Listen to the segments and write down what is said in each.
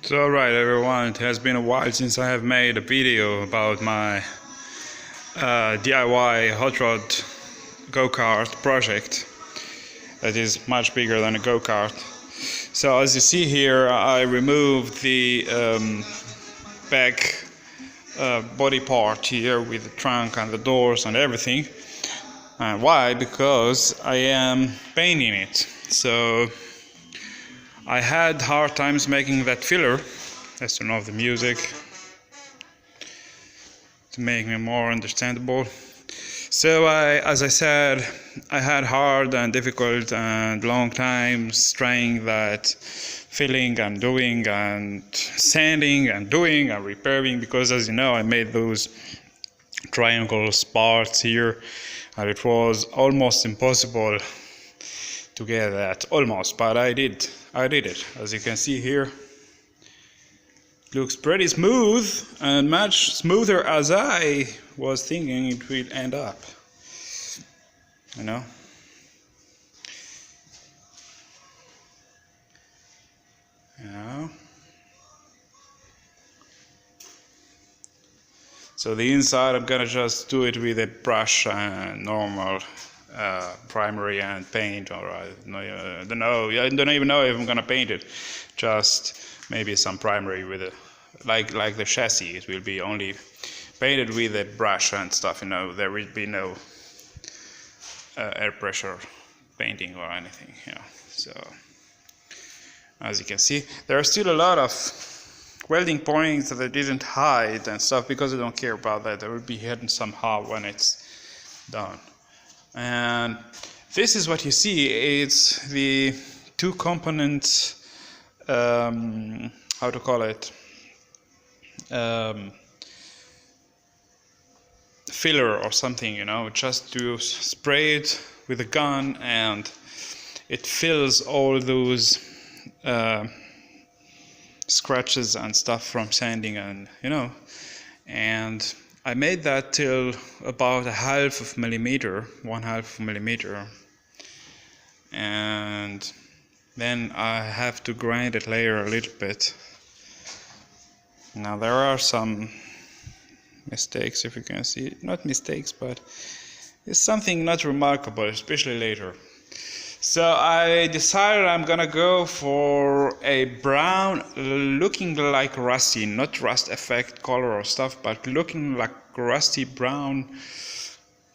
So alright everyone, it has been a while since I have made a video about my DIY hot rod go-kart project that is much bigger than a go-kart. So as you see here, I removed the back body part here with the trunk and the doors and everything. And why? Because I am painting it. So I had hard times making that filler. Let's turn off the music to make me more understandable. So as I said, I had hard and difficult and long times trying that filling and doing and sanding and doing and repairing, because as you know, I made those triangle parts here and it was almost impossible to get that, but I did it. As you can see here, looks pretty smooth and much smoother as I was thinking it will end up, you know. So the inside I'm gonna just do it with a brush and normal primary and paint, or I don't know. I don't even know if I'm gonna paint it. Just maybe some primary with a like the chassis. It will be only painted with a brush and stuff. You know, there will be no air pressure painting or anything. You know. So as you can see, there are still a lot of welding points that I didn't hide and stuff because I don't care about that. They will be hidden somehow when it's done. And this is what you see. It's the two components, how to call it, filler or something, you know, just to spray it with a gun and it fills all those scratches and stuff from sanding, and you know. And I made that till about 1/2 millimeter, and then I have to grind it later a little bit. Now there are some mistakes, if you can see, not mistakes, but it's something not remarkable, especially later. So I decided I'm gonna go for a brown, looking like rusty, not rust effect color or stuff, but looking like rusty brown,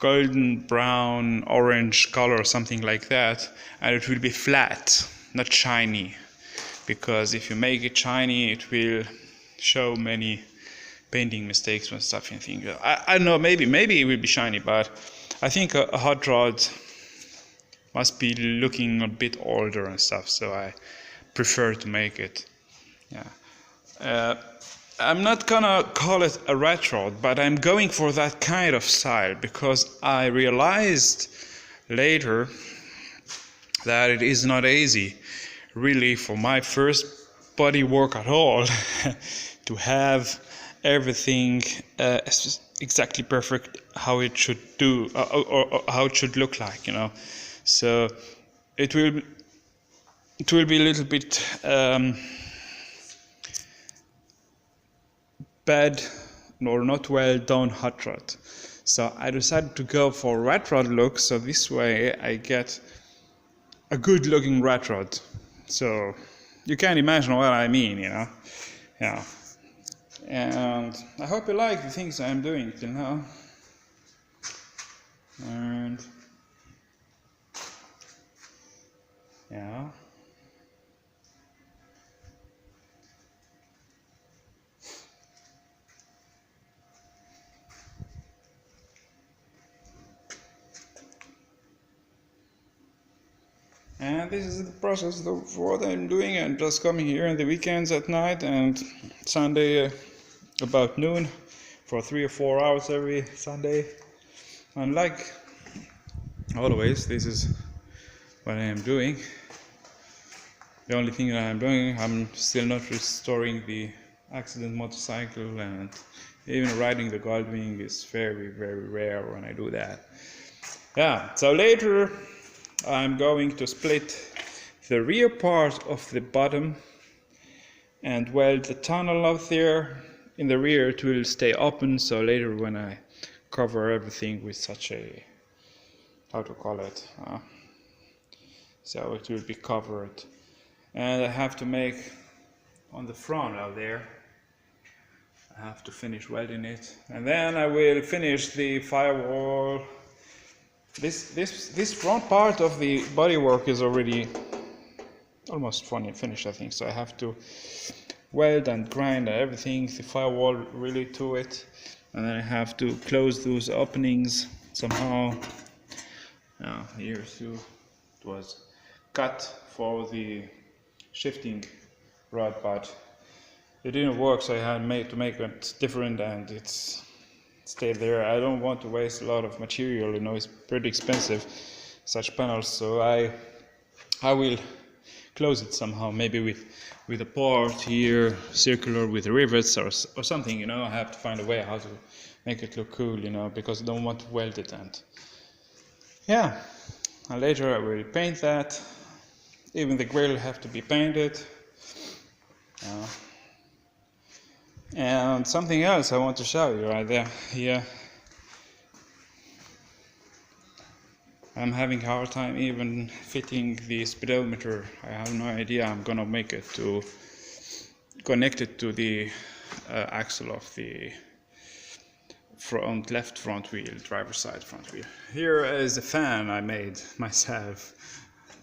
golden brown, orange color or something like that. And it will be flat, not shiny, because if you make it shiny, it will show many painting mistakes and stuff. And things. I don't know, maybe it will be shiny, but I think a hot rod must be looking a bit older and stuff, so I prefer to make it. I'm not gonna call it a rat rod, but I'm going for that kind of style because I realized later that it is not easy, really, for my first body work at all to have everything exactly perfect how it should do, or how it should look like, you know. So it will be a little bit bad or not well done hot rod. So I decided to go for rat rod look, so this way I get a good looking rat rod. So you can imagine what I mean, you know. Yeah. And I hope you like the things I'm doing till now. And yeah. And this is the process of what I'm doing. I'm just coming here on the weekends at night and Sunday about noon for 3 or 4 hours every Sunday. And like always, this is what I am doing. The only thing that I'm doing, I'm still not restoring the accident motorcycle, and even riding the Goldwing is very, very rare when I do that. Yeah, so later I'm going to split the rear part of the bottom and weld the tunnel out there. In the rear it will stay open, so later when I cover everything with such a, how to call it, so it will be covered. And I have to make on the front out there, I have to finish welding it, and then I will finish the firewall. This front part of the bodywork is already almost finished, I think, so I have to weld and grind everything, the firewall really to it, and then I have to close those openings somehow. Here too, it was cut for the shifting rod, but it didn't work, so I had to make it different, and it's stayed there. I don't want to waste a lot of material, you know, it's pretty expensive, such panels, so I will close it somehow, maybe with a part here, circular with rivets or something, you know. I have to find a way how to make it look cool, you know, because I don't want to weld it. And yeah, and later I will paint that. Even the grill have to be painted. And something else I want to show you right there. Here, I'm having a hard time even fitting the speedometer. I have no idea I'm gonna make it to connect it to the axle of the left front wheel, driver's side front wheel. Here is a fan I made myself,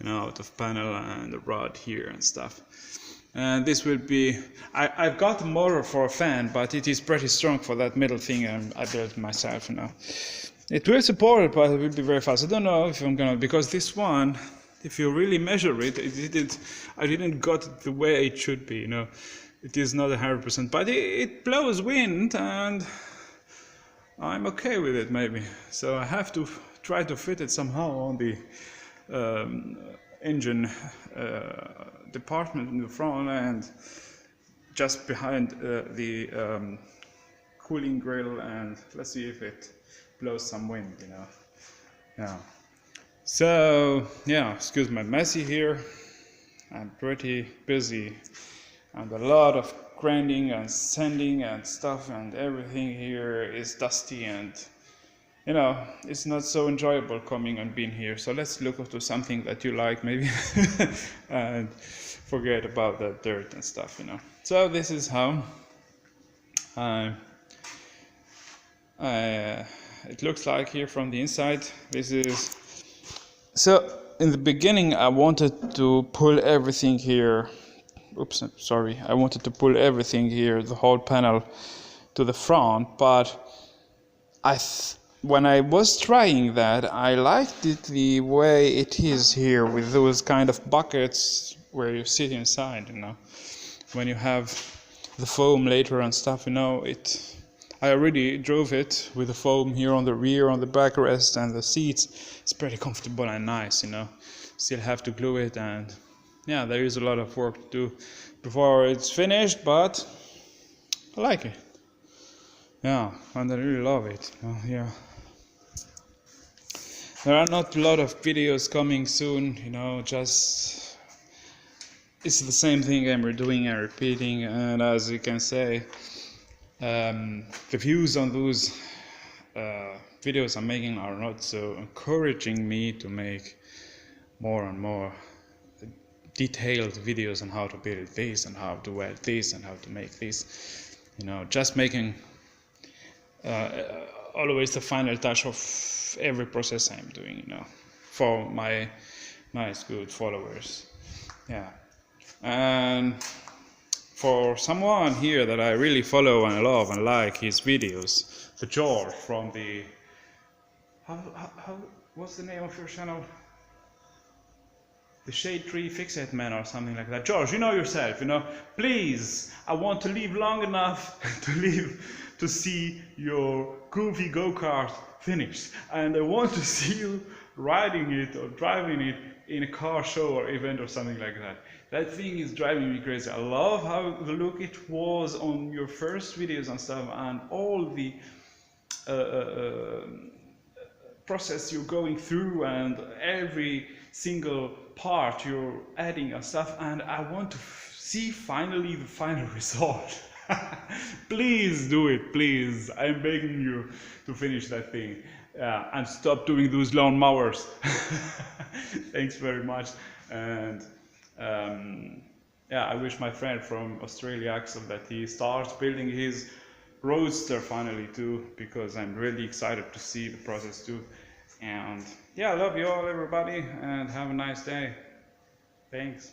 you know, out of panel and the rod here and stuff. And this will be, I've got a motor for a fan, but it is pretty strong for that middle thing, and I built myself, you know. It will support it, but it will be very fast. I don't know if I'm gonna, because this one, if you really measure it, I didn't got it the way it should be, you know. It is not 100%, but it blows wind, and I'm okay with it, maybe. So I have to try to fit it somehow on the engine department in the front, and just behind the cooling grill, and let's see if it blows some wind, you know. Yeah. So yeah, excuse my messy here. I'm pretty busy, and a lot of grinding and sanding and stuff, and everything here is dusty, and you know, it's not so enjoyable coming and being here. So let's look to something that you like, maybe, and forget about that dirt and stuff, you know. So this is how it looks like here from the inside. This is, so in the beginning I wanted to pull everything here, oops, sorry, I wanted to pull everything here, the whole panel, to the front, but when I was trying that, I liked it the way it is here, with those kind of buckets where you sit inside, you know, when you have the foam later and stuff, you know. I already drove it with the foam here on the rear, on the backrest and the seats. It's pretty comfortable and nice, you know. Still have to glue it, and yeah, there is a lot of work to do before it's finished, but I like it. Yeah, and I really love it. Yeah. There are not a lot of videos coming soon, you know, just it's the same thing I'm doing and repeating, and as you can say, the views on those videos I'm making are not so encouraging me to make more and more detailed videos on how to build this and how to weld this and how to make this, you know, just making always the final touch of every process I'm doing, you know, for my nice good followers. Yeah. And for someone here that I really follow and love and like his videos, the George from the what's the name of your channel? The Shade Tree Fixate Man or something like that. George, you know yourself, you know, please, I want to live long enough to see your groovy go-kart finished, and I want to see you riding it or driving it in a car show or event or something like that. That thing is driving me crazy. I love how the look it was on your first videos and stuff, and all the process you're going through, and every single part you're adding and stuff, and I want to see finally the final result. Please do it, please. I'm begging you to finish that thing and stop doing those lawn mowers. Thanks very much. And yeah, I wish my friend from Australia, Axel, that he starts building his roadster finally too, because I'm really excited to see the process too. And yeah, I love you all, everybody, and have a nice day. Thanks.